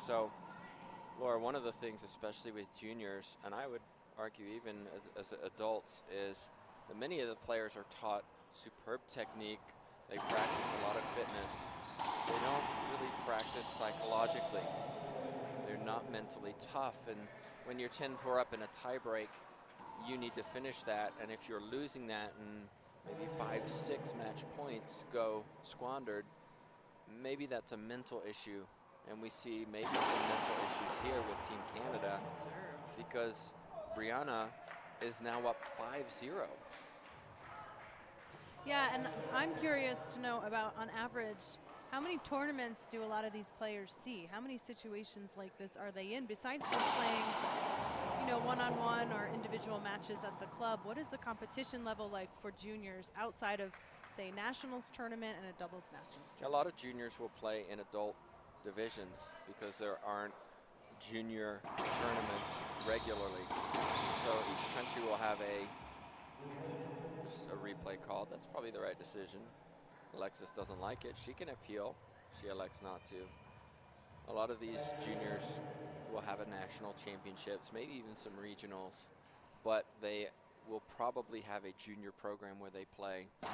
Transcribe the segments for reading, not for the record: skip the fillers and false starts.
So, Laura, one of the things, especially with juniors, and I would argue even as adults, is that many of the players are taught superb technique. They practice a lot of fitness. They don't really practice psychologically. They're not mentally tough. And when you're 10-4 up in a tiebreak, you need to finish that. And if you're losing that and maybe 5, 6 match points go squandered, maybe that's a mental issue. And we see maybe some mental issues here with Team Canada because Brianna is now up 5-0. Yeah, and I'm curious to know about, on average, how many tournaments do a lot of these players see? How many situations like this are they in? Besides just playing, you know, one-on-one or individual matches at the club, what is the competition level like for juniors outside of, say, nationals tournament and a doubles nationals tournament? A lot of juniors will play in adult divisions because there aren't junior tournaments regularly. So each country will have a replay called. That's probably the right decision. Alexis doesn't like it. She can appeal. She elects not to. A lot of these juniors will have a national championships, maybe even some regionals, but they will probably have a junior program where they play. And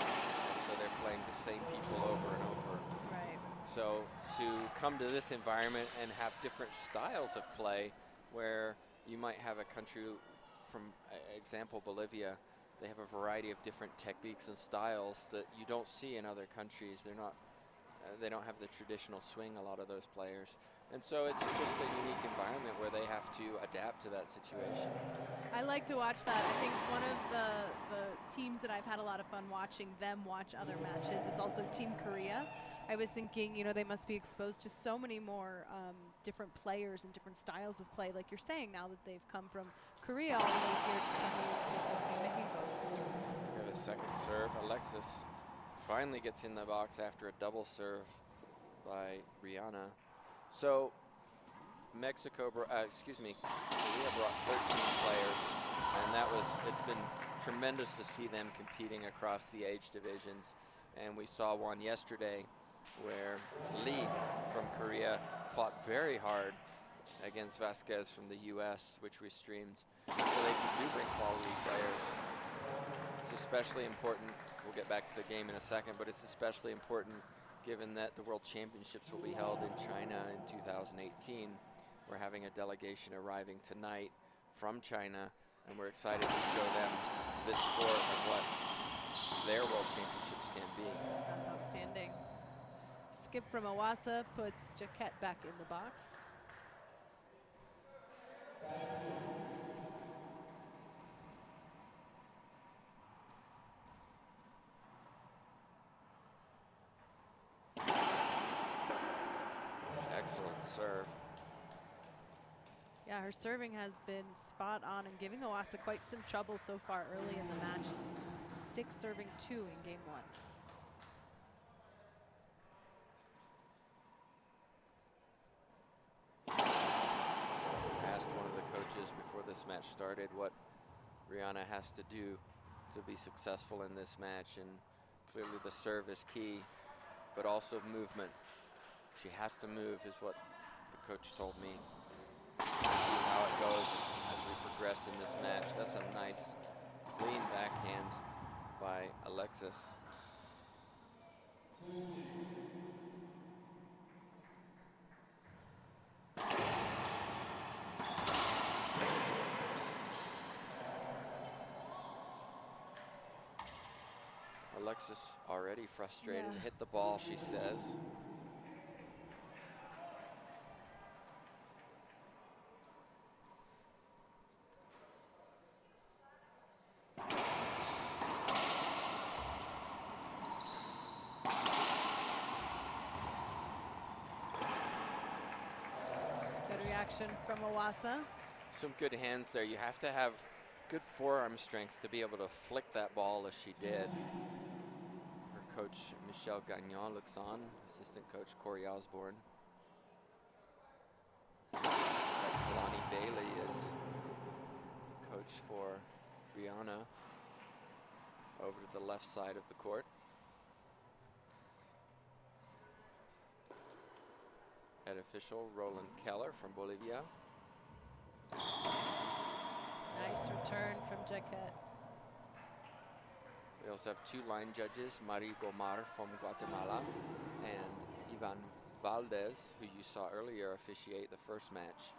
so they're playing the same people over and over. Right. So to come to this environment and have different styles of play where you might have a country, from example, Bolivia, they have a variety of different techniques and styles that you don't see in other countries. They're not, they don't have the traditional swing, a lot of those players. And so it's just a unique environment where they have to adapt to that situation. I like to watch that. I think one of the teams that I've had a lot of fun watching them watch other matches is also Team Korea. I was thinking, you know, they must be exposed to so many more different players and different styles of play, like you're saying, now that they've come from Korea all the way here to San Luis Potosí, Mexico. We have a second serve. Alexis finally gets in the box after a double serve by Brianna. So Mexico, Korea brought 13 players, and it's been tremendous to see them competing across the age divisions. And we saw one yesterday where Lee from Korea fought very hard against Vasquez from the US, which we streamed. So they do bring quality players. It's especially important, we'll get back to the game in a second, but it's especially important given that the World Championships will be held in China in 2018. We're having a delegation arriving tonight from China, and we're excited to show them this sport and what their World Championships can be. That's outstanding. Skip from Iwassa puts Jacquet back in the box. Excellent serve. Yeah, her serving has been spot on and giving Iwassa quite some trouble so far early in the match. It's 6-2 in game 1. Asked one of the coaches before this match started what Brianna has to do to be successful in this match, and clearly the serve is key, but also movement. She has to move is what the coach told me. See how it goes as we progress in this match. That's a nice clean backhand by Alexis. Alexis already frustrated, hit the ball, she says. Good reaction from Iwassa. Some good hands there. You have to have good forearm strength to be able to flick that ball as she did. Her coach, Michelle Gagnon, looks on. Assistant coach, Corey Osborne. Kalani Bailey is coach for Brianna over to the left side of the court. Head official Roland Keller from Bolivia. Nice return from Jacquet. We also have 2 line judges, Mari Gomar from Guatemala and Ivan Valdez, who you saw earlier officiate the first match.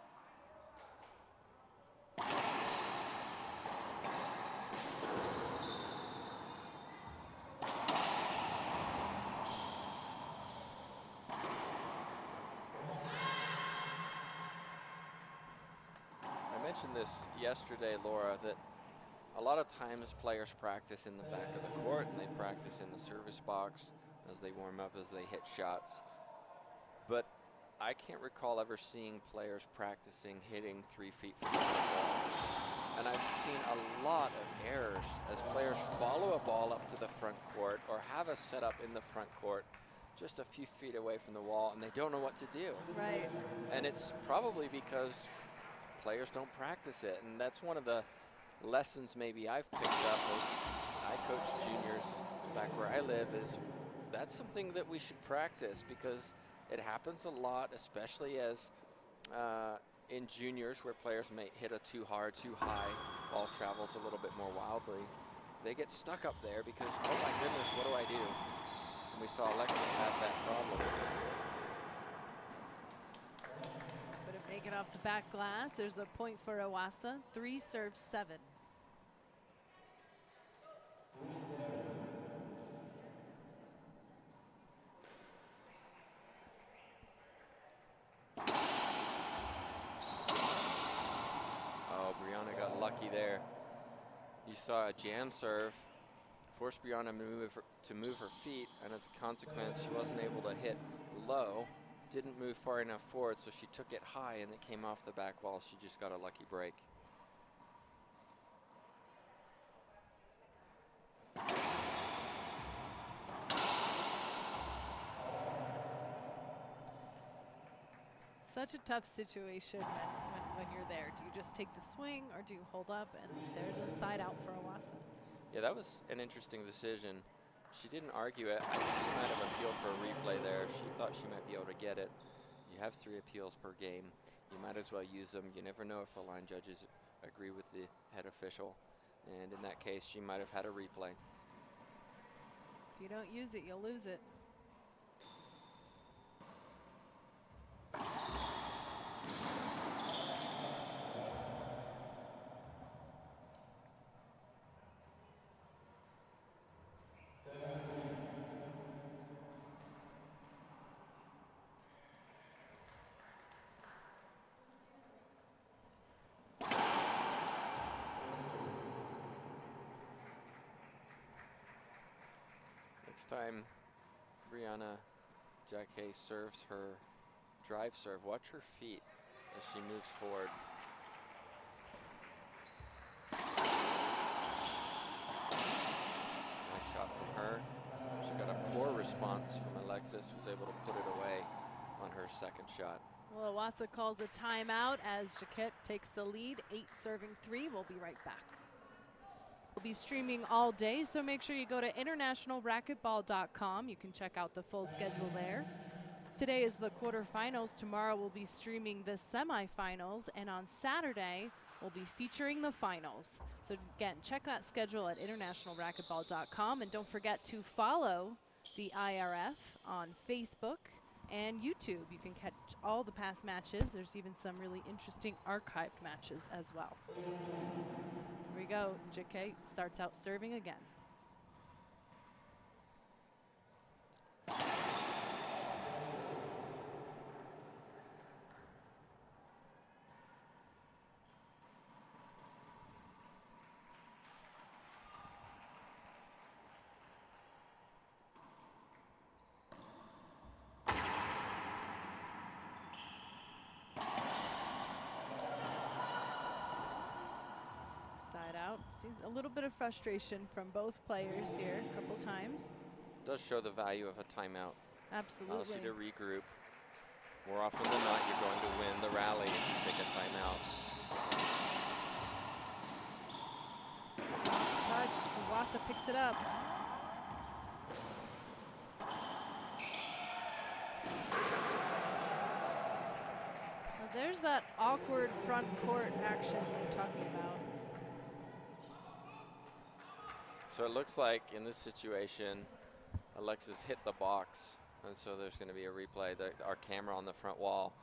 I mentioned this yesterday, Laura, that a lot of times players practice in the back of the court and they practice in the service box as they warm up, as they hit shots. But I can't recall ever seeing players practicing hitting 3 feet from the ball. And I've seen a lot of errors as players follow a ball up to the front court or have a setup in the front court just a few feet away from the wall, and they don't know what to do. Right. And it's probably because players don't practice it. And that's one of the lessons maybe I've picked up as I coach juniors back where I live, is that's something that we should practice, because it happens a lot, especially as in juniors where players may hit a too hard, too high, ball travels a little bit more wildly. They get stuck up there because, oh my goodness, what do I do? And we saw Alexis have that problem. Couldn't make it off the back glass. There's a point for Iwassa. 3 serves 7. Oh, Brianna got lucky there. You saw a jam serve, forced Brianna to move her feet, and as a consequence, she wasn't able to hit low, didn't move far enough forward, so she took it high and it came off the back wall. She just got a lucky break. Such a tough situation when you're there. Do you just take the swing or do you hold up? And there's a side out for Iwassa. Yeah, that was an interesting decision. She didn't argue it. I think she might have appealed for a replay there. She thought she might be able to get it. You have 3 appeals per game. You might as well use them. You never know if the line judges agree with the head official. And in that case, she might have had a replay. If you don't use it, you'll lose it. Next time Brianna Jacquet serves her drive serve, watch her feet as she moves forward. Nice shot from her. She got a poor response from Alexis, was able to put it away on her second shot. Well, Iwassa calls a timeout as Jacquet takes the lead, 8 serving 3. We'll be right back. We'll be streaming all day, so make sure you go to internationalracquetball.com. You can check out the full schedule there. Today is the quarterfinals. Tomorrow we'll be streaming the semifinals, and on Saturday we'll be featuring the finals. So again, check that schedule at internationalracquetball.com, and don't forget to follow the IRF on Facebook and YouTube. You can catch all the past matches. There's even some really interesting archived matches as well. Here we go. Jacquet starts out serving again. Sees a little bit of frustration from both players here a couple times. Does show the value of a timeout. Absolutely. Allows you to regroup. More often than not, you're going to win the rally if you take a timeout. Touch. Iwassa picks it up. There's that awkward front court action we're talking about. So it looks like in this situation, Alexis hit the box, and so there's going to be a replay. Our camera on the front wall,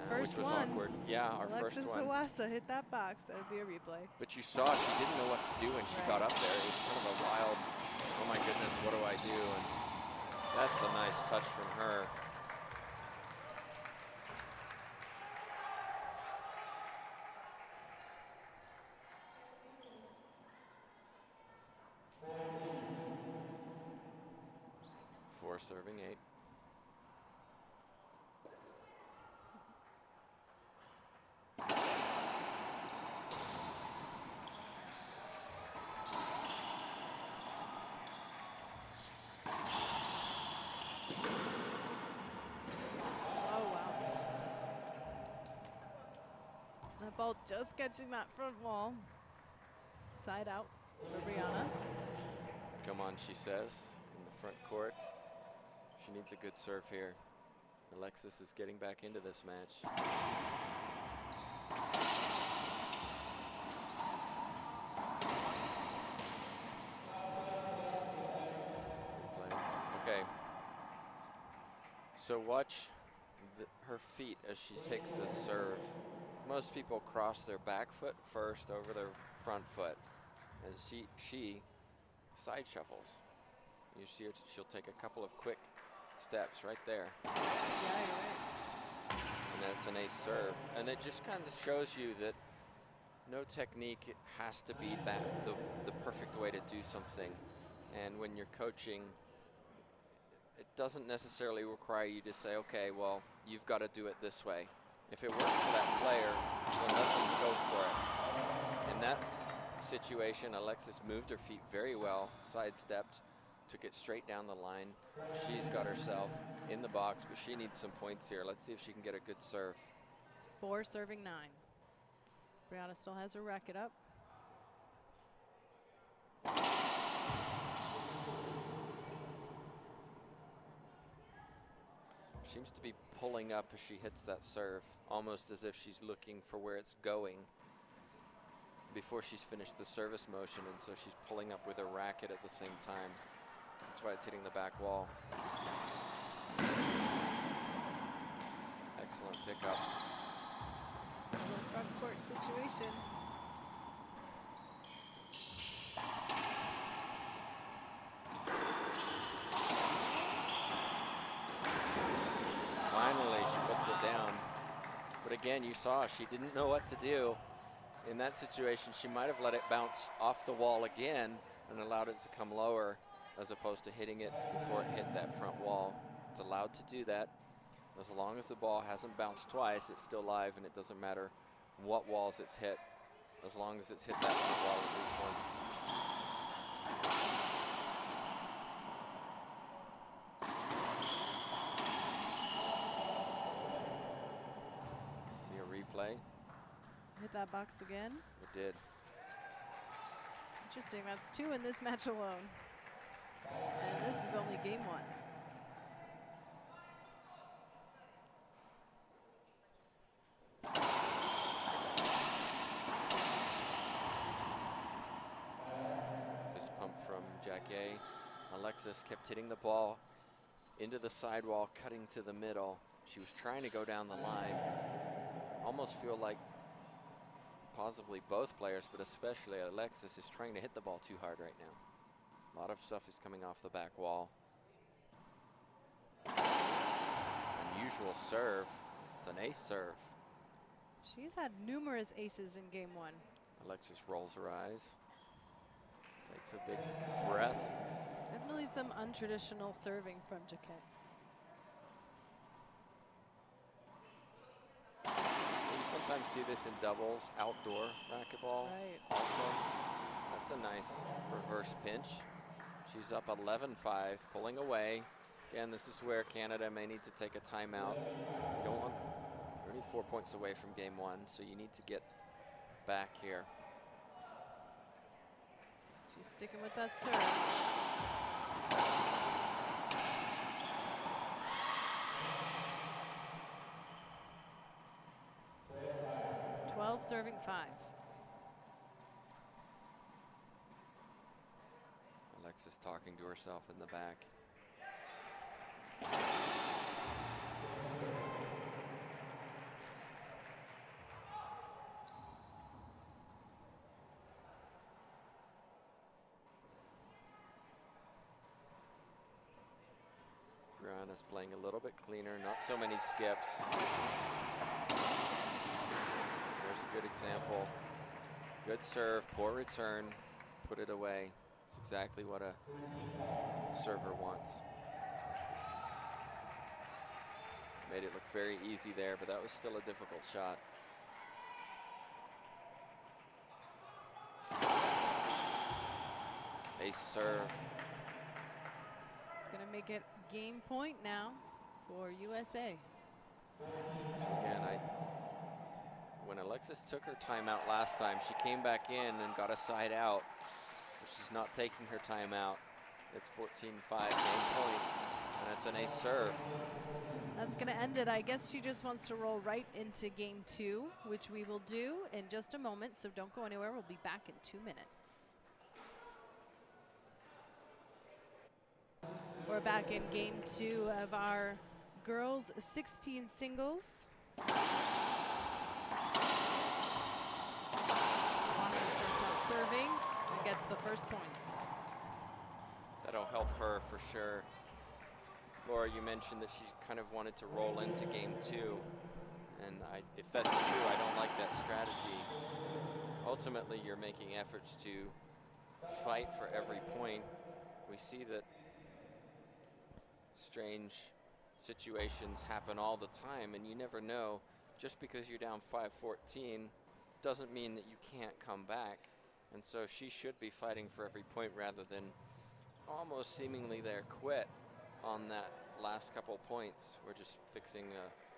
First which was one. awkward. Yeah, our Alexis first one. Iwassa hit that box. That would be a replay. But you saw she didn't know what to do when she got up there. It was kind of a wild, oh my goodness, what do I do? And that's a nice touch from her. Four serving 8. That ball just catching that front wall. Side out for Brianna. Come on, she says, in the front court. She needs a good serve here. Alexis is getting back into this match. Okay. So watch her feet as she takes this serve. Most people cross their back foot first over their front foot, and she side shuffles. You see her, she'll take a couple of quick steps right there. Yeah, you're right. And that's an ace serve. And it just kind of shows you that no technique has to be the perfect way to do something. And when you're coaching, it doesn't necessarily require you to say, okay, well, you've got to do it this way. If it works for that player, then let them go for it. In that situation, Alexis moved her feet very well, sidestepped, took it straight down the line. She's got herself in the box, but she needs some points here. Let's see if she can get a good serve. It's 4 serving 9. Brianna still has her racket up. Seems to be pulling up as she hits that serve, almost as if she's looking for where it's going before she's finished the service motion, and so she's pulling up with her racket at the same time. That's why it's hitting the back wall. Excellent pickup. Front court situation. Finally, she puts it down. But again, you saw she didn't know what to do. In that situation, she might have let it bounce off the wall again and allowed it to come lower, as opposed to hitting it before it hit that front wall. It's allowed to do that. As long as the ball hasn't bounced twice, it's still live, and it doesn't matter what walls it's hit, as long as it's hit that front wall at least once. Play. Hit that box again. It did. Interesting, that's 2 in this match alone. And this is only game 1. Fist pump from Jacquet. Alexis kept hitting the ball into the sidewall, cutting to the middle. She was trying to go down the line. Almost feel like possibly both players, but especially Alexis, is trying to hit the ball too hard right now. A lot of stuff is coming off the back wall. Unusual serve. It's an ace serve. She's had numerous aces in game 1. Alexis rolls her eyes. Takes a big breath. Definitely some untraditional serving from Jacquet. Sometimes see this in doubles, outdoor racquetball. Right. Also, that's a nice reverse pinch. She's up 11-5, pulling away. Again, this is where Canada may need to take a timeout. You don't want, you're only 4 points away from game 1, so you need to get back here. She's sticking with that serve. Self-serving 5. Alexis talking to herself in the back. Brianna's playing a little bit cleaner, not so many skips. There's a good example. Good serve, poor return, put it away. It's exactly what a server wants. Made it look very easy there, but that was still a difficult shot. Ace serve. It's going to make it game point now for USA. So again, when Alexis took her timeout last time, she came back in and got a side out. But she's not taking her timeout. It's 14-5 game point, and it's an ace serve. That's going to end it. I guess she just wants to roll right into game 2, which we will do in just a moment. So don't go anywhere. We'll be back in 2 minutes. We're back in game 2 of our girls 16 singles. Iwassa starts out serving and gets the first point. That'll help her for sure. Laura, you mentioned that she kind of wanted to roll into game 2. And if that's true, I don't like that strategy. Ultimately, you're making efforts to fight for every point. We see that strange situations happen all the time, and you never know. Just because you're down 5-14 doesn't mean that you can't come back. And so she should be fighting for every point rather than almost seemingly there quit on that last couple points. We're just fixing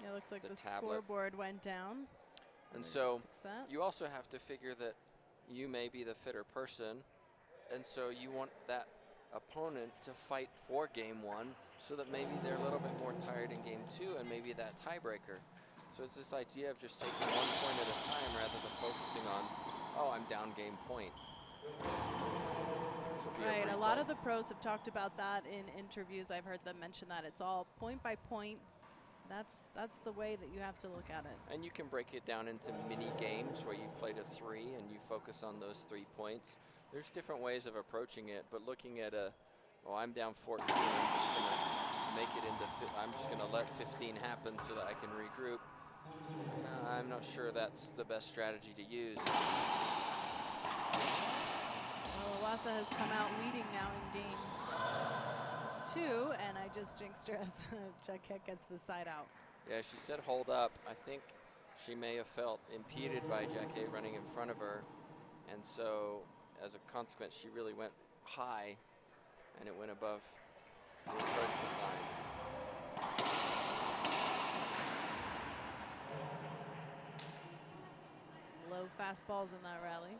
it looks like the tablet. Scoreboard went down. And so you you also have to figure that you may be the fitter person, and so you want that opponent to fight for game 1 so that maybe they're a little bit more tired in game 2 and maybe that tiebreaker. So it's this idea of just taking 1 point at a time rather than focusing on, oh, I'm down game point. Right, a lot of the pros have talked about that in interviews. I've heard them mention that it's all point by point. That's the way that you have to look at it. And you can break it down into mini games where you play to 3 and you focus on those 3 points. There's different ways of approaching it, but looking at well, I'm down 14, I'm just gonna make it into, I'm just gonna let 15 happen so that I can regroup. I'm not sure that's the best strategy to use. Well, Iwassa has come out leading now in game 2, and I just jinxed her as Jacquet gets the side out. Yeah, she said hold up. I think she may have felt impeded by Jacquet running in front of her, and so as a consequence, she really went high, and it went above the encroachment line. Some low fastballs in that rally.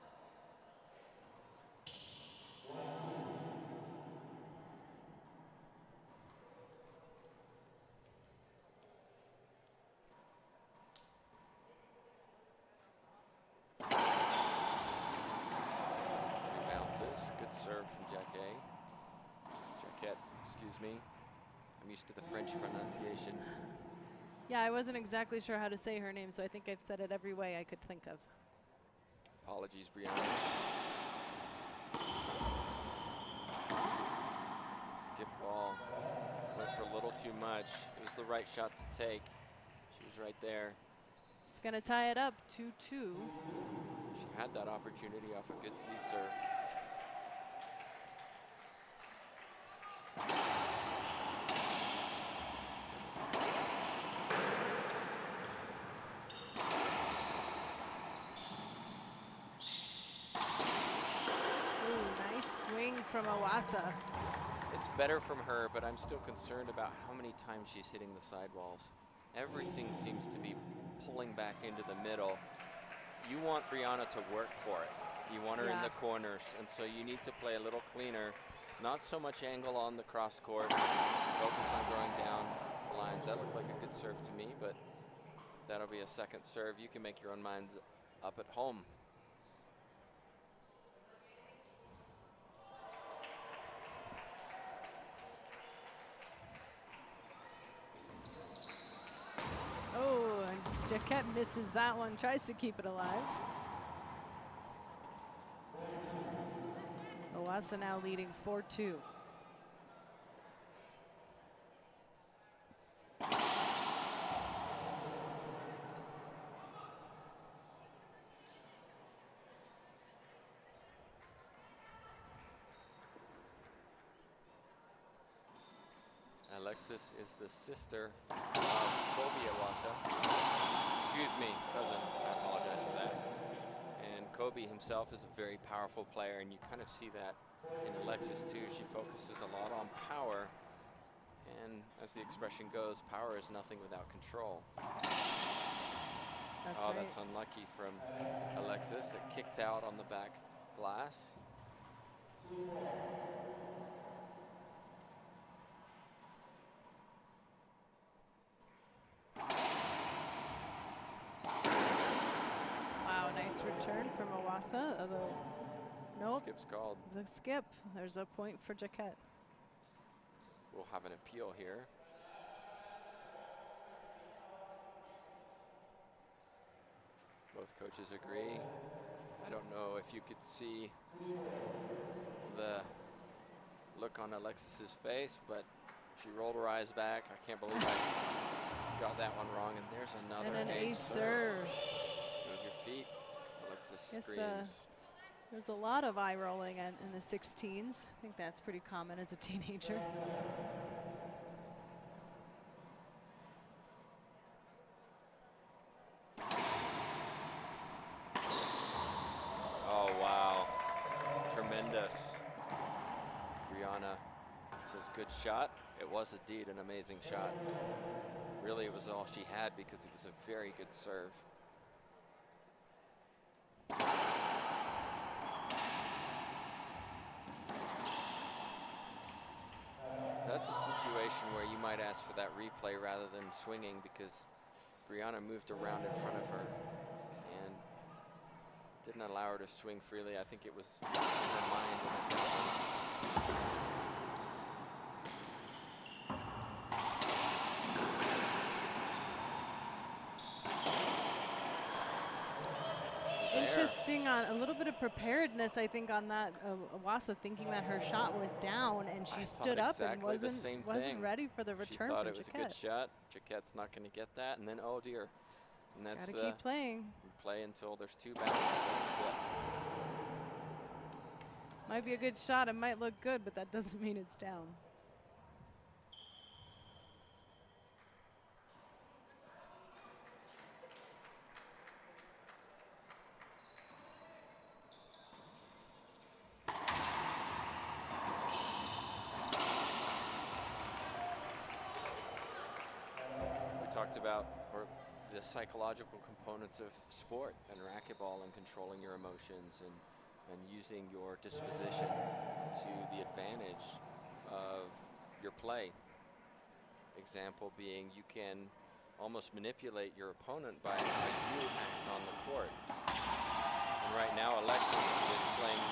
Serve from Jacquet. Jacquet, excuse me. I'm used to the French pronunciation. Yeah, I wasn't exactly sure how to say her name, so I think I've said it every way I could think of. Apologies, Brianna. Skip ball. Went for a little too much. It was the right shot to take. She was right there. It's going to tie it up 2-2. She had that opportunity off a good Z serve. From Iwassa. It's better from her, but I'm still concerned about how many times she's hitting the sidewalls. Everything seems to be pulling back into the middle. You want Brianna to work for it. You want her in the corners, and so you need to play a little cleaner. Not so much angle on the cross court. Focus on going down the lines. That looked like a good serve to me, but that'll be a second serve. You can make your own minds up at home. Oh, and Jacquet misses that one, tries to keep it alive. Iwassa now leading 4-2. Alexis is the sister of Kobe Iwassa. Excuse me, cousin. I apologize for that. And Kobe himself is a very powerful player, and you kind of see that in Alexis too. She focuses a lot on power, and as the expression goes, power is nothing without control. That's right. That's unlucky from Alexis. It kicked out on the back glass. Wow, nice return from Iwassa, although nope. Skip's called. The skip. There's a point for Jacquet. We'll have an appeal here. Both coaches agree. I don't know if you could see the look on Alexis's face, but she rolled her eyes back. I can't believe I got that one wrong. And there's another And an ace serve. serve. Move your feet. Alexis Yes, screams. There's a lot of eye rolling in the 16s. I think that's pretty common as a teenager. Oh, wow. Tremendous. Brianna says good shot. It was indeed an amazing shot. Really, it was all she had because it was a very good serve. That's a situation where you might ask for that replay rather than swinging, because Brianna moved around in front of her and didn't allow her to swing freely. I think it was in her mind when it happened. Interesting, on a little bit of preparedness, I think, on that Iwassa, thinking that her shot was down, and she stood up and wasn't ready for the return she thought from it was Jacquet. a good shot. Jacquet's not going to get that, and then oh dear, and that's Gotta keep playing. Play until there's two bounces. Might be a good shot. It might look good, but that doesn't mean it's down. Talked about the psychological components of sport and racquetball, and controlling your emotions and using your disposition to the advantage of your play. Example being, you can almost manipulate your opponent by how you act on the court. And right now Alexis is playing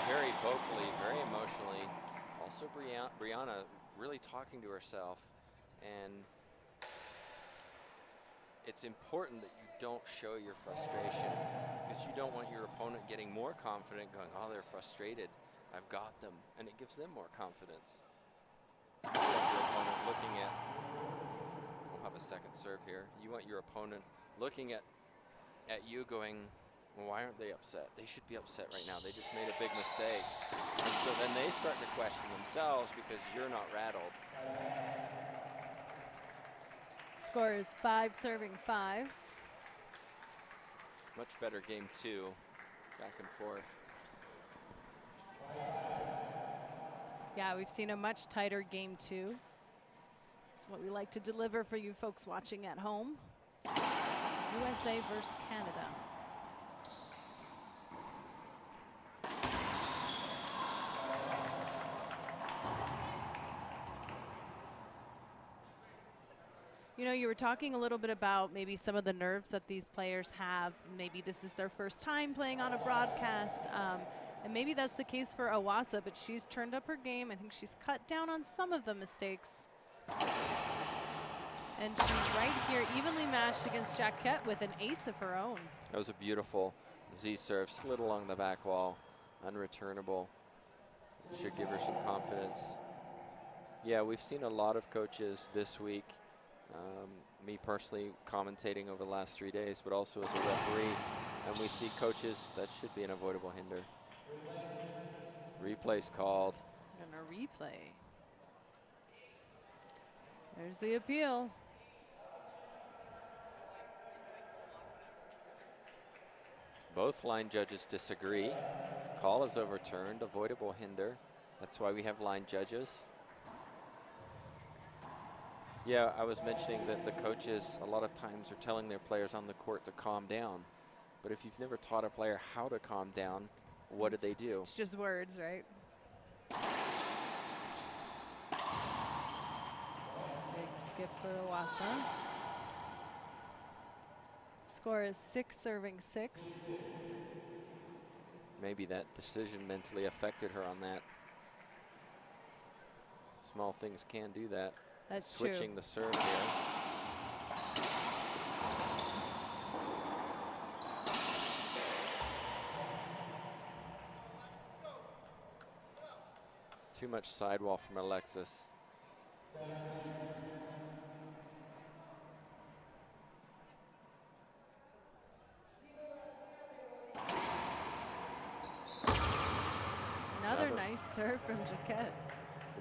very vocally, very emotionally. Also Brianna really talking to herself, and it's important that you don't show your frustration, because you don't want your opponent getting more confident, going, oh, they're frustrated, I've got them, and it gives them more confidence. You want your opponent looking at, we'll have a second serve here, you want your opponent looking at you going, well, why aren't they upset? They should be upset right now, they just made a big mistake. And so then they start to question themselves because you're not rattled. Score is 5-5. Much better game two, back and forth. Yeah, we've seen a much tighter game two. It's what we like to deliver for you folks watching at home. USA versus Canada. You know, you were talking a little bit about maybe some of the nerves that these players have. Maybe this is their first time playing on a broadcast. And maybe that's the case for Iwassa, but she's turned up her game. I think she's cut down on some of the mistakes. And she's right here, evenly matched against Jacquet with an ace of her own. That was a beautiful Z serve, slid along the back wall, unreturnable. Should give her some confidence. Yeah, we've seen a lot of coaches this week. Me personally commentating over the last 3 days, but also as a referee. And we see coaches, that should be an avoidable hinder. Replay's called. And a replay. There's the appeal. Both line judges disagree. Call is overturned, avoidable hinder. That's why we have line judges. Yeah, I was mentioning that the coaches a lot of times are telling their players on the court to calm down. But if you've never taught a player how to calm down, what do they do? It's just words, right? Big skip for Iwassa. Score is 6-6. Maybe that decision mentally affected her on that. Small things can do that. That's Switching true. the serve here. Too much sidewall from Alexis. Another nice serve from Jacquet.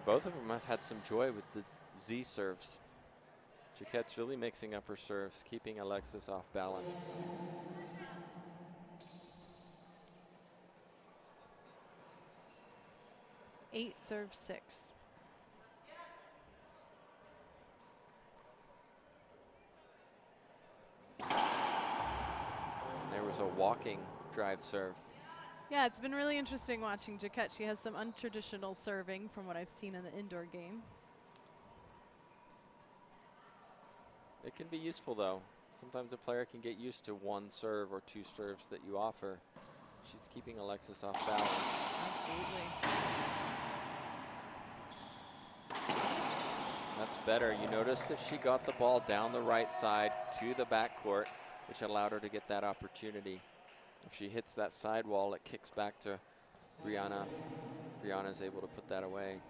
Both of them have had some joy with the Z serves. Jacquet's really mixing up her serves, keeping Alexis off balance. Eight serve 6. There was a walking drive serve. Yeah, it's been really interesting watching Jacquet. She has some untraditional serving from what I've seen in the indoor game. It can be useful though. Sometimes a player can get used to one serve or two serves that you offer. She's keeping Alexis off balance. Absolutely. That's better. You notice that she got the ball down the right side to the backcourt, which allowed her to get that opportunity. If she hits that sidewall, it kicks back to Brianna. Brianna's able to put that away.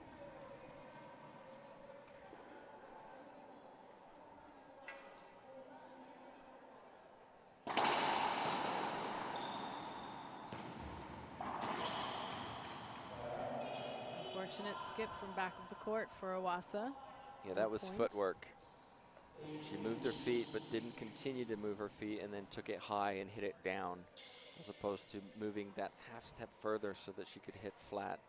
Fortunate skip from back of the court for Iwassa. Yeah, that was Points. footwork. She moved her feet, but didn't continue to move her feet and then took it high and hit it down, as opposed to moving that half step further so that she could hit flat.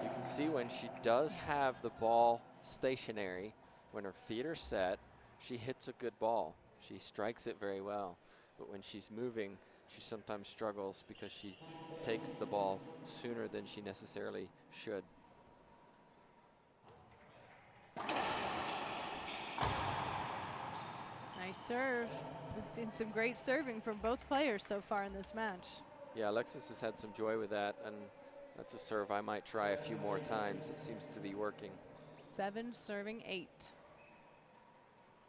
You can see when she does have the ball stationary, when her feet are set, she hits a good ball. She strikes it very well. But when she's moving, she sometimes struggles because she takes the ball sooner than she necessarily should. Nice serve. We've seen some great serving from both players so far in this match. Yeah, Alexis has had some joy with that, and that's a serve I might try a few more times. It seems to be working. 7 serving 8.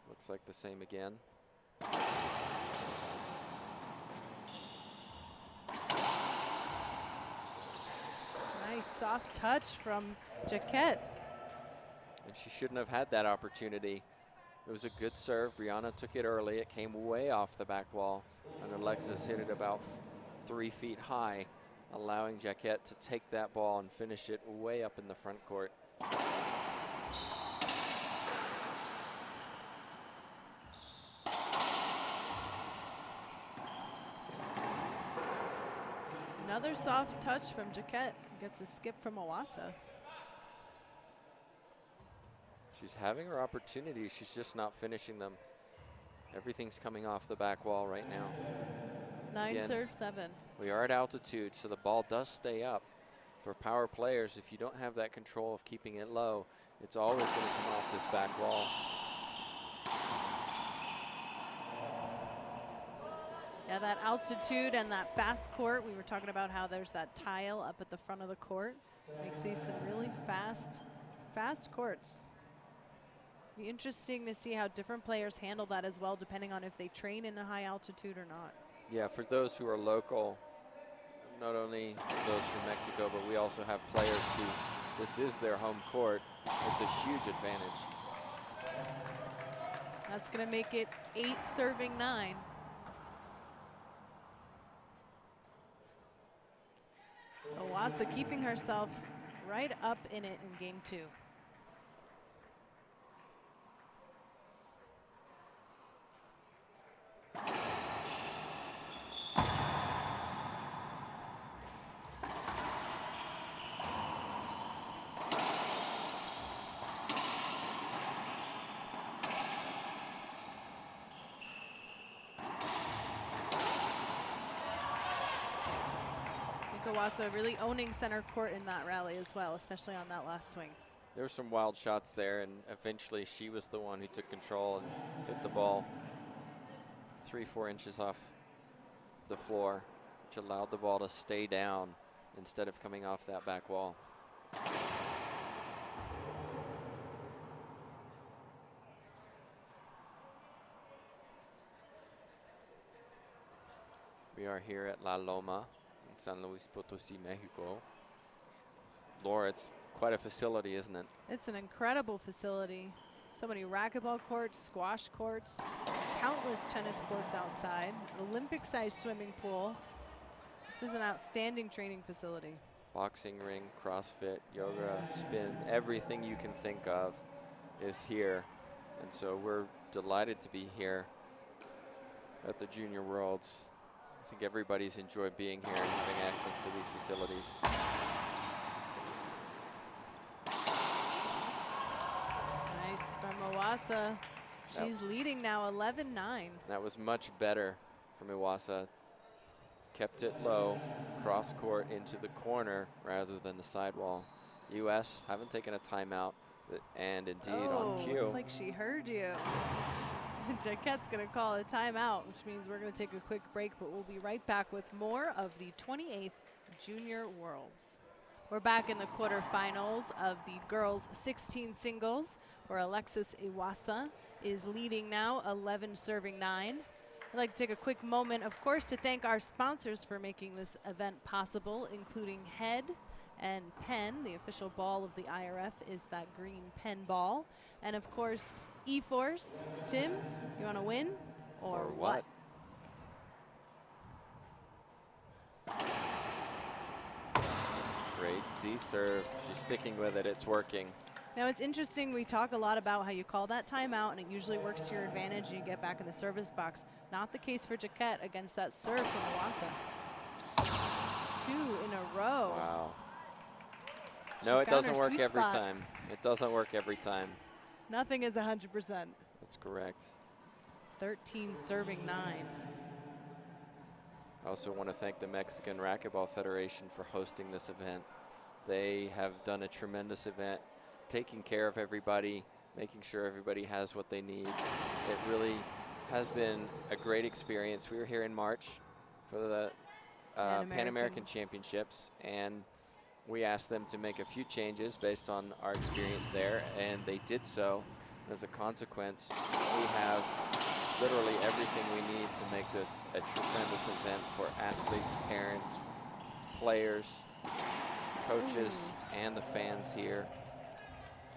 Looks like the same again. Nice soft touch from Jacquet. And she shouldn't have had that opportunity. It was a good serve. Brianna took it early. It came way off the back wall, and Alexis hit it about 3 feet high, allowing Jacquet to take that ball and finish it way up in the front court. Another soft touch from Jacquet. Gets a skip from Iwassa. She's having her opportunities. She's just not finishing them. Everything's coming off the back wall right now. 9 Again, serve 7. we are at altitude, so the ball does stay up. for power players, if you don't have that control of keeping it low, it's always going to come off this back wall. Yeah, that altitude and that fast court, we were talking about how there's that tile up at the front of the court. Makes these some really fast courts. Be interesting to see how different players handle that as well, depending on if they train in a high altitude or not. Yeah, for those who are local, not only those from Mexico, but we also have players who this is their home court. It's a huge advantage. That's going to make it 8 serving 9. Iwassa keeping herself right up in it in game 2. Iwassa really owning center court in that rally as well, especially on that last swing. There were some wild shots there, and eventually she was the one who took control and hit the ball 3-4 inches off the floor, which allowed the ball to stay down instead of coming off that back wall. We are here at La Loma in San Luis Potosí, Mexico. Laura, it's quite a facility, isn't it? It's an incredible facility. So many racquetball courts, squash courts, countless tennis courts outside, Olympic-sized swimming pool. This is an outstanding training facility. Boxing ring, CrossFit, yoga, spin, everything you can think of is here. And so we're delighted to be here at the Junior Worlds. I think everybody's enjoyed being here and having access to these facilities. Nice from Iwassa. She's leading now 11-9. That was much better from Iwassa. Kept it low, cross court into the corner rather than the sidewall. US haven't taken a timeout, and indeed on cue. Looks like she heard you. Jacquet's going to call a timeout, which means we're going to take a quick break, but we'll be right back with more of the 28th Junior Worlds. We're back in the quarterfinals of the girls 16 singles, where Alexis Iwassa is leading now 11 serving 9. I'd like to take a quick moment, of course, to thank our sponsors for making this event possible, including Head and Pen. The official ball of the IRF is that green pen ball. And of course, eForce. Tim, you want to win or what? Great Z serve. She's sticking with it. It's working. Now it's interesting, we talk a lot about how you call that timeout and it usually works to your advantage and you get back in the service box. Not the case for Jacquet against that serve from Iwassa. 2 in a row. Wow. No, it doesn't work every time. It doesn't work every time. Nothing is 100%. That's correct. 13 serving 9. I also want to thank the Mexican Racquetball Federation for hosting this event. They have done a tremendous event, taking care of everybody, making sure everybody has what they need. It really has been a great experience. We were here in March for the Pan American Championships, and we asked them to make a few changes based on our experience there, and they did so. As a consequence, we have literally everything we need to make this a tremendous event for athletes, parents, players, coaches, and the fans here,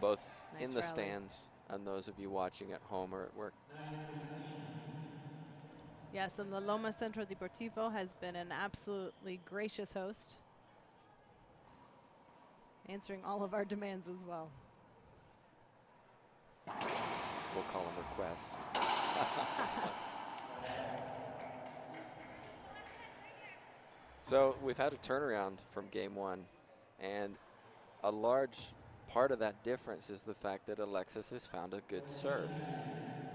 both in the stands and those of you watching at home or at work. Yes, and the Loma Centro Deportivo has been an absolutely gracious host, answering all of our demands as well. We'll call them requests. So we've had a turnaround from game 1, and a large part of that difference is the fact that Alexis has found a good serve.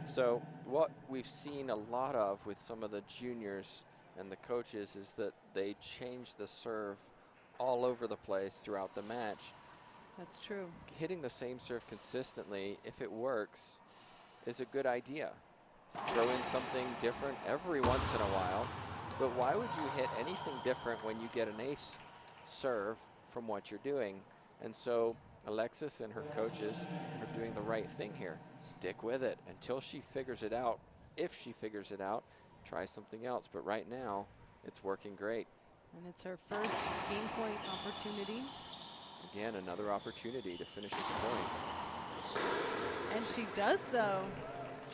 So what we've seen a lot of with some of the juniors and the coaches is that they change the serve all over the place throughout the match. That's true. Hitting the same serve consistently, if it works, is a good idea. Throw in something different every once in a while, but why would you hit anything different when you get an ace serve from what you're doing? And so Alexis and her coaches are doing the right thing here. Stick with it until she figures it out. If she figures it out, try something else. But right now, it's working great. And it's her first game point opportunity. Again, another opportunity to finish this point. And she does so.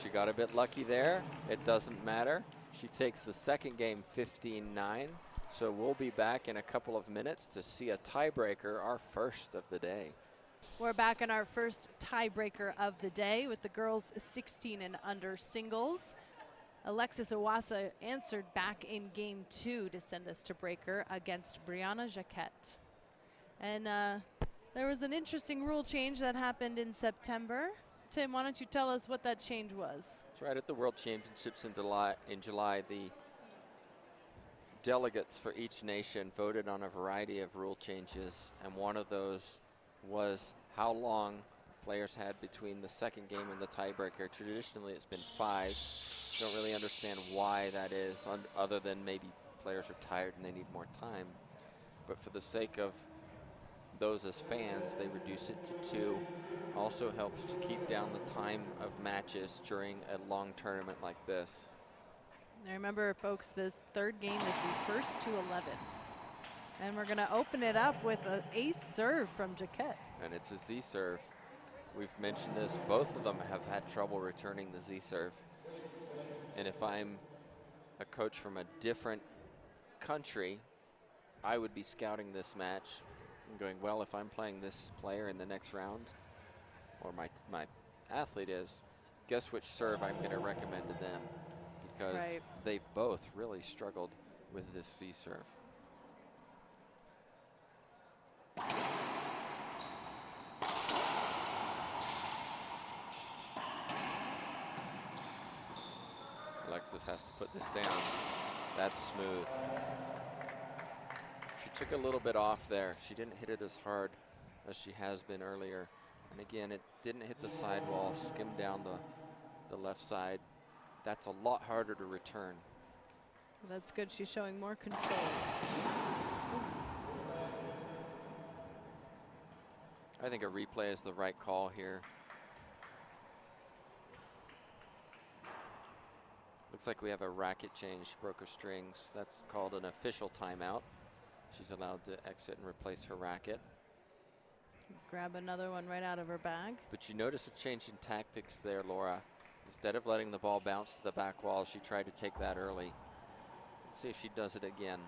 She got a bit lucky there. It doesn't matter. She takes the second game 15-9. So we'll be back in a couple of minutes to see a tiebreaker, our first of the day. We're back in our first tiebreaker of the day with the girls 16 and under singles. Alexis Iwassa answered back in game 2 to send us to breaker against Brianna Jacquet. And there was an interesting rule change that happened in September. Tim, why don't you tell us what that change was? That's right, at the World Championships in July, the delegates for each nation voted on a variety of rule changes, and one of those was how long players had between the second game and the tiebreaker. Traditionally, it's been 5. Don't really understand why that is, other than maybe players are tired and they need more time. But for the sake of those as fans, they reduce it to 2. Also helps to keep down the time of matches during a long tournament like this. Now remember, folks, this third game is the first to 11. And we're going to open it up with an ace serve from Jacquet. And it's a Z serve. We've mentioned this. Both of them have had trouble returning the Z serve. And if I'm a coach from a different country, I would be scouting this match and going, well, if I'm playing this player in the next round, or my athlete is, guess which serve I'm going to recommend to them, because they've both really struggled with this C serve. Alexis has to put this down. That's smooth. She took a little bit off there. She didn't hit it as hard as she has been earlier. And again, it didn't hit the sidewall, skimmed down the left side. That's a lot harder to return. Well, that's good. She's showing more control. I think a replay is the right call here. Looks like we have a racket change, broke her strings. That's called an official timeout. She's allowed to exit and replace her racket. Grab another one right out of her bag. But you notice a change in tactics there, Laura. Instead of letting the ball bounce to the back wall, she tried to take that early. Let's see if she does it again.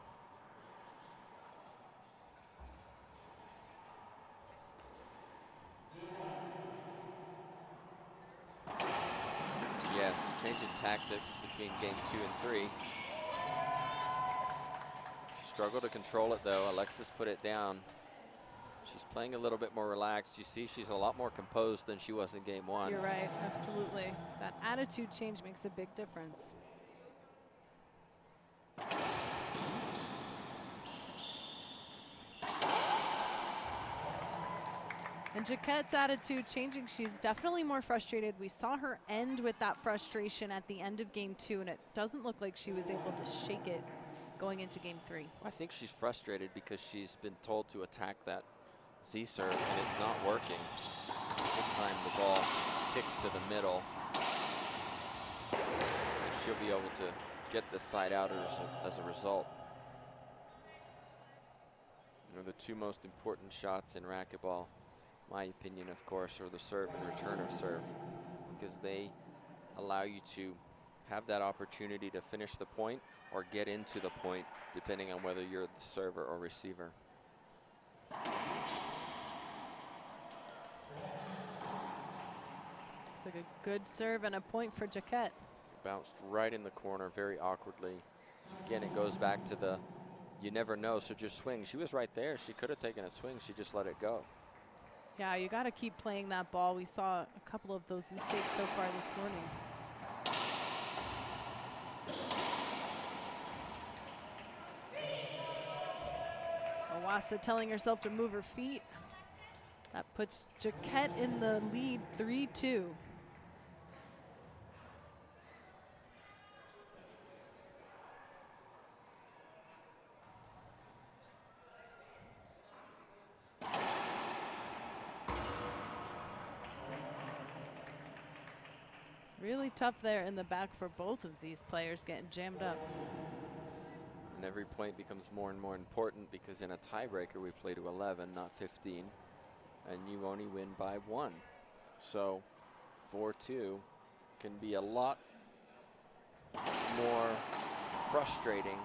Yes, change in tactics between game 2 and 3. She struggled to control it though. Alexis put it down. She's playing a little bit more relaxed. You see she's a lot more composed than she was in game 1. You're right, absolutely. That attitude change makes a big difference. And Jacquet's attitude changing. She's definitely more frustrated. We saw her end with that frustration at the end of game 2, and it doesn't look like she was able to shake it going into game 3. I think she's frustrated because she's been told to attack that Z serve and it's not working. This time the ball kicks to the middle, and she'll be able to get the side out as a result. You know, the 2 most important shots in racquetball, my opinion, of course, are the serve and return of serve, because they allow you to have that opportunity to finish the point or get into the point, depending on whether you're the server or receiver. It's like a good serve and a point for Jacquet. Bounced right in the corner very awkwardly. Again, it goes back to the you never know, so just swing. She was right there. She could have taken a swing. She just let it go. Yeah, you got to keep playing that ball. We saw a couple of those mistakes so far this morning. Iwassa telling herself to move her feet. That puts Jacquet in the lead 3-2. Really tough there in the back for both of these players, getting jammed up. And every point becomes more and more important because in a tiebreaker we play to 11, not 15, and you only win by 1. So 4-2 can be a lot more frustrating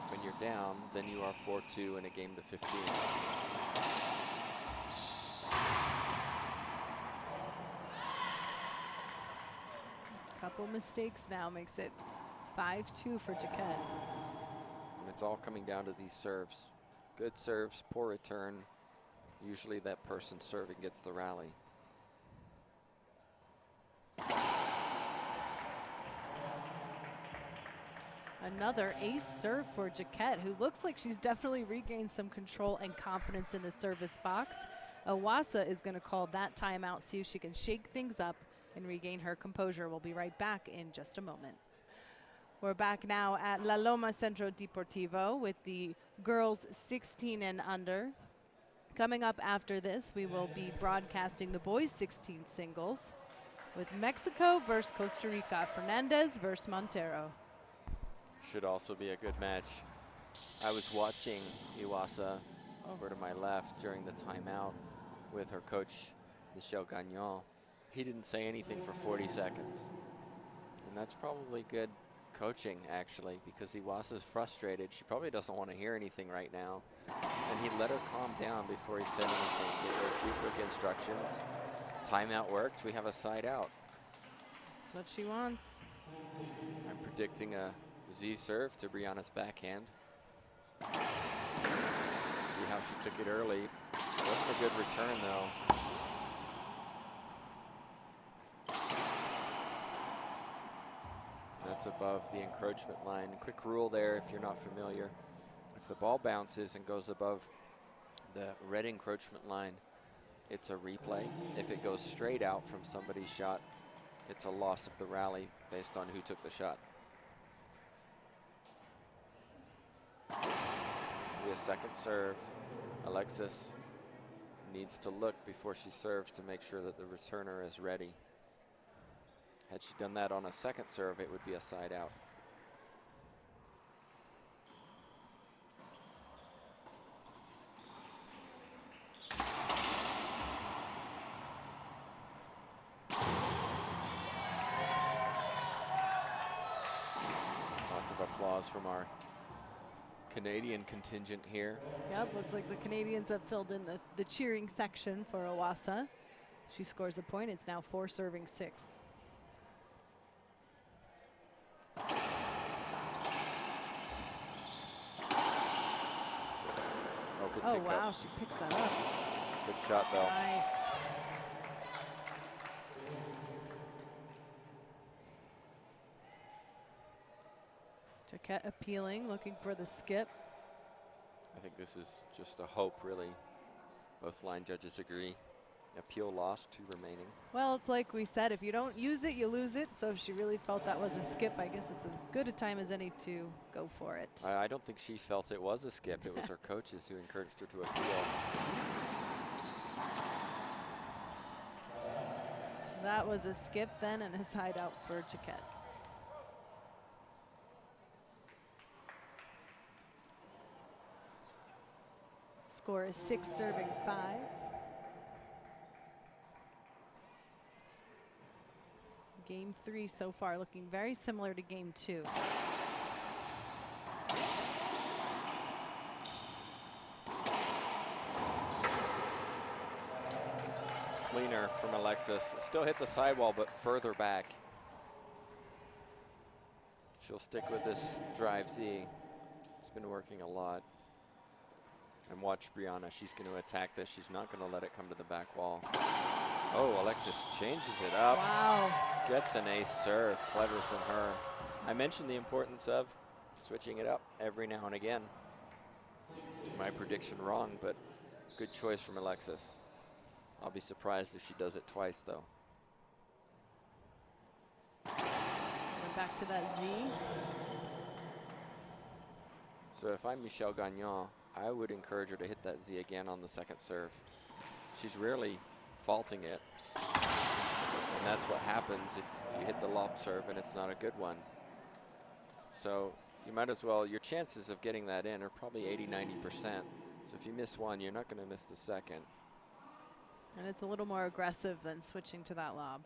when you're down than you are 4-2 in a game to 15. Couple mistakes now makes it 5-2 for Jacquet. And it's all coming down to these serves. Good serves, poor return. Usually that person serving gets the rally. Another ace serve for Jacquet, who looks like she's definitely regained some control and confidence in the service box. Iwassa is going to call that timeout, see if she can shake things up and regain her composure. We'll be right back in just a moment. We're back now at La Loma Centro Deportivo with the girls 16 and under. Coming up after this, we will be broadcasting the boys 16 singles with Mexico versus Costa Rica, Fernandez versus Montero. Should also be a good match. I was watching Iwassa over to my left during the timeout with her coach, Michel Gagnon. He didn't say anything for 40 seconds. And that's probably good coaching, actually, because Iwassa's frustrated. She probably doesn't want to hear anything right now. And he let her calm down before he said anything. Gave her a few quick instructions. Timeout worked. We have a side out. That's what she wants. I'm predicting a Z serve to Brianna's backhand. See how she took it early. Wasn't a good return, though. That's above the encroachment line. Quick rule there if you're not familiar. If the ball bounces and goes above the red encroachment line, it's a replay. If it goes straight out from somebody's shot, it's a loss of the rally based on who took the shot. Be a second serve. Alexis needs to look before she serves to make sure that the returner is ready. Had she done that on a second serve, it would be a side out. Lots of applause from our Canadian contingent here. Yep, looks like the Canadians have filled in the cheering section for Iwassa. She scores a point. It's now 4-6. Oh, wow, she picks that up. Good shot, though. Nice. Jacquet appealing, looking for the skip. I think this is just a hope, really. Both line judges agree. Appeal lost, 2 remaining. Well, it's like we said, if you don't use it, you lose it. So if she really felt that was a skip, I guess it's as good a time as any to go for it. I don't think she felt it was a skip. It was her coaches who encouraged her to appeal. That was a skip then and a side out for Jacquet. Score is 6-5. Game 3 so far looking very similar to game 2. It's cleaner from Alexis. Still hit the sidewall, but further back. She'll stick with this drive Z. It's been working a lot. And watch Brianna. She's going to attack this. She's not going to let it come to the back wall. Oh, Alexis changes it up. Wow. Gets an ace serve. Clever from her. I mentioned the importance of switching it up every now and again. my prediction wrong, but good choice from Alexis. I'll be surprised if she does it twice, though. Going back to that Z. So if I'm Michelle Gagnon, I would encourage her to hit that Z again on the second serve. She's rarely faulting it. And that's what happens if you hit the lob serve and it's not a good one. So you might as well, your chances of getting that in are probably 80, 90%. So if you miss one, you're not going to miss the second. And it's a little more aggressive than switching to that lob.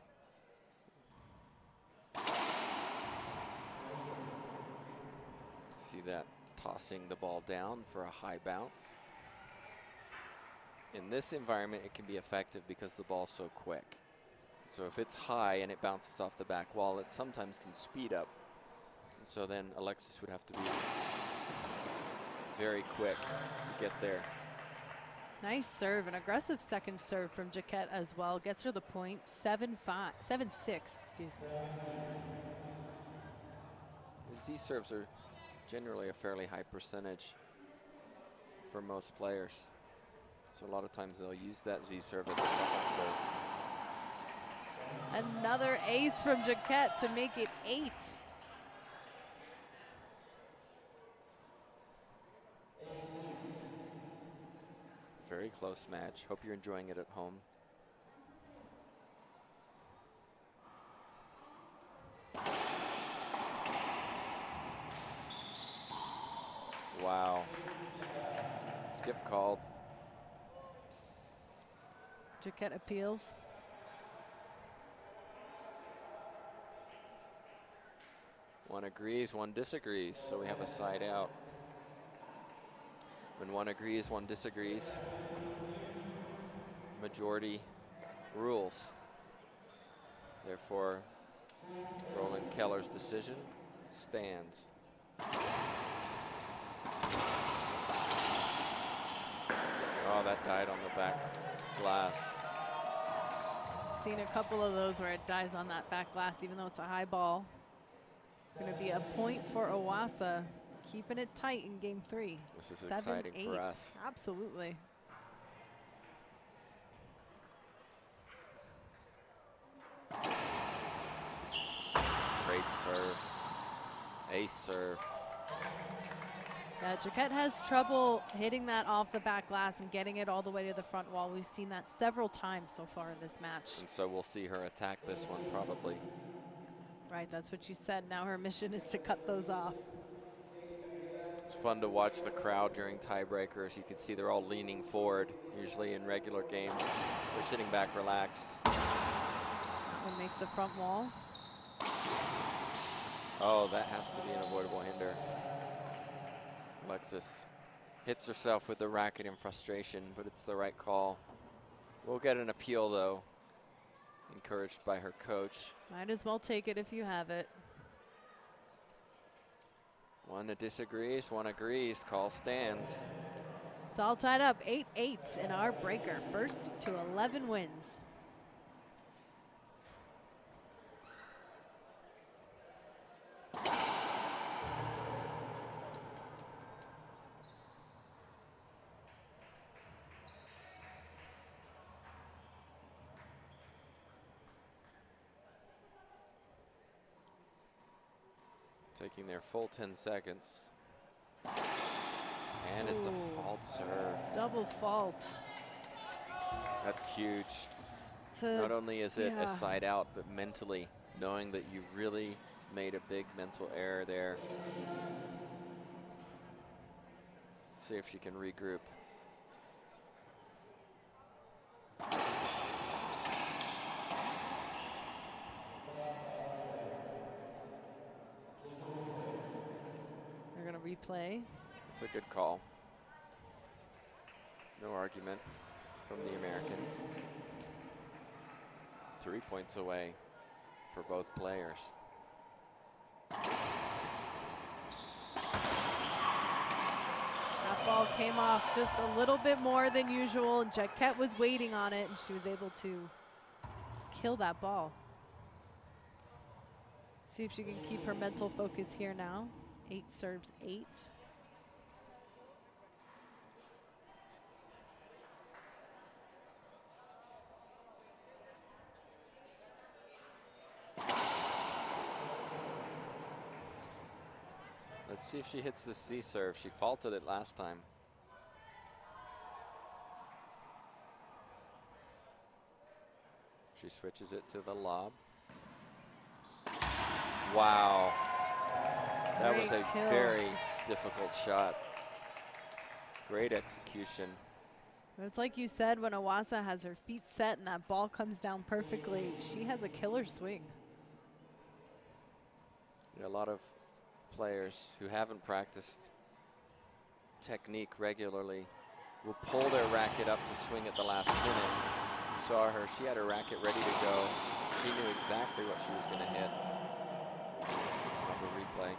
See that tossing the ball down for a high bounce. In this environment, it can be effective because the ball's so quick. So if it's high and it bounces off the back wall, it sometimes can speed up. And so then Alexis would have to be very quick to get there. Nice serve, an aggressive second serve from Jacquet as well. Gets her the point, 7-6, excuse me. Z serves are generally a fairly high percentage for most players. So a lot of times they'll use that Z serve as a second serve. Another ace from Jacquet to make it 8. Very close match. Hope you're enjoying it at home. Wow. Skip called. Jacquet appeals. One agrees, one disagrees, so we have a side out. When one agrees, one disagrees. Majority rules. Therefore, Roland Keller's decision stands. Oh, that died on the back glass. Seen a couple of those where it dies on that back glass, even though it's a high ball. It's going to be a point for Iwassa, keeping it tight in game 3. This is exciting for us. Absolutely. Great serve. Ace serve. Yeah, Jacquet has trouble hitting that off the back glass and getting it all the way to the front wall. We've seen that several times so far in this match. And so we'll see her attack this one probably. Right, that's what you said. Now her mission is to cut those off. It's fun to watch the crowd during tiebreakers. You can see they're all leaning forward. Usually in regular games, they're sitting back relaxed. That one makes the front wall. Oh, that has to be an avoidable hinder. Alexis hits herself with the racket in frustration, but it's the right call. We'll get an appeal, though, encouraged by her coach. Might as well take it if you have it. One disagrees, one agrees. Call stands. It's all tied up, 8-8 in our breaker. First to 11 wins. Taking their full 10 seconds. And it's a fault serve. Double fault. That's huge. Not only is it a side out, but mentally knowing that you really made a big mental error there. See if she can regroup. They're going to replay. It's a good call. No argument from the American. 3 points away for both players. That ball came off just a little bit more than usual, and Jacquet was waiting on it, and she was able to kill that ball. See if she can keep her mental focus here now. 8 serves 8. Let's see if she hits the C serve. She faulted it last time. She switches it to the lob. Wow. That was a very difficult shot. Great execution. It's like you said, when Iwassa has her feet set and that ball comes down perfectly, she has a killer swing. A lot of players who haven't practiced technique regularly will pull their racket up to swing at the last minute. You saw her, she had her racket ready to go. She knew exactly what she was going to hit. On the replay.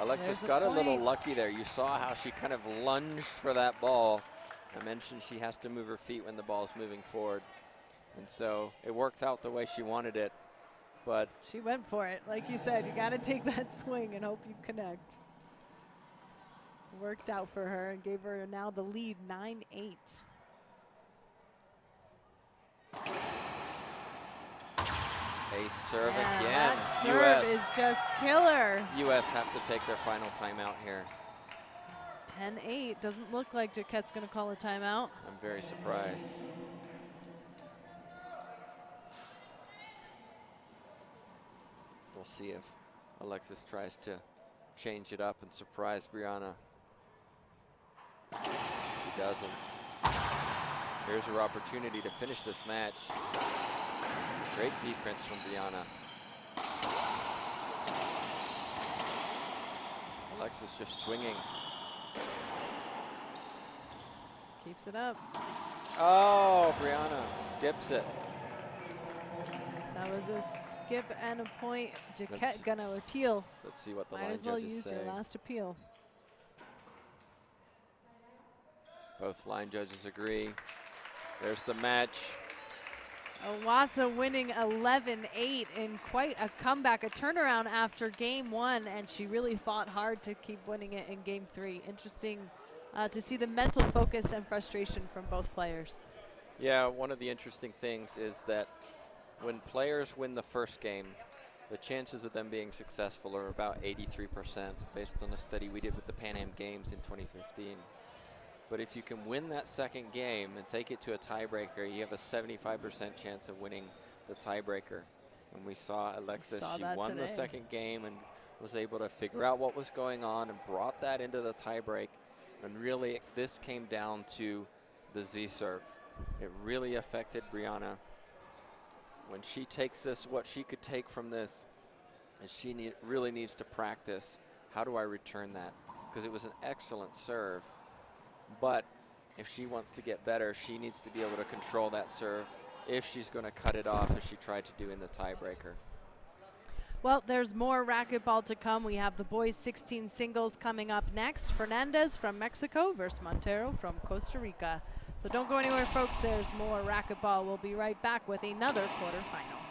Alexis got a little lucky there. You saw how she kind of lunged for that ball. I mentioned she has to move her feet when the ball is moving forward. And so it worked out the way she wanted it, but she went for it. Like you said, you got to take that swing and hope you connect. Worked out for her and gave her now the lead, 9-8. A serve yeah, again. That serve is just killer. US have to take their final timeout here. 10-8. Doesn't look like Jacquet's going to call a timeout. I'm very surprised. We'll see if Alexis tries to change it up and surprise Brianna. She doesn't. Here's her opportunity to finish this match. Great defense from Brianna. Alexis just swinging. Keeps it up. Oh, Brianna skips it. That was a skip and a point. Jacquet gonna appeal. Let's see what the line Might as well judges use say. your last appeal. Both line judges agree. There's the match. Iwassa winning 11-8 in quite a comeback, a turnaround after game one, and she really fought hard to keep winning it in game three. Interesting to see the mental focus and frustration from both players. Yeah, one of the interesting things is that when players win the first game, the chances of them being successful are about 83% based on a study we did with the Pan Am Games in 2015. But if you can win that second game and take it to a tiebreaker, you have a 75% chance of winning the tiebreaker. And we saw Alexis, she won the second game and was able to figure out what was going on and brought that into the tiebreak. And really, this came down to the Z serve. It really affected Brianna. When she takes this, what she could take from this, and she really needs to practice, how do I return that? Because it was an excellent serve. But if she wants to get better, she needs to be able to control that serve if she's going to cut it off as she tried to do in the tiebreaker. Well, there's more racquetball to come. We have the boys 16 singles coming up next. Fernandez from Mexico versus Montero from Costa Rica. So don't go anywhere, folks. There's more racquetball. We'll be right back with another quarterfinal.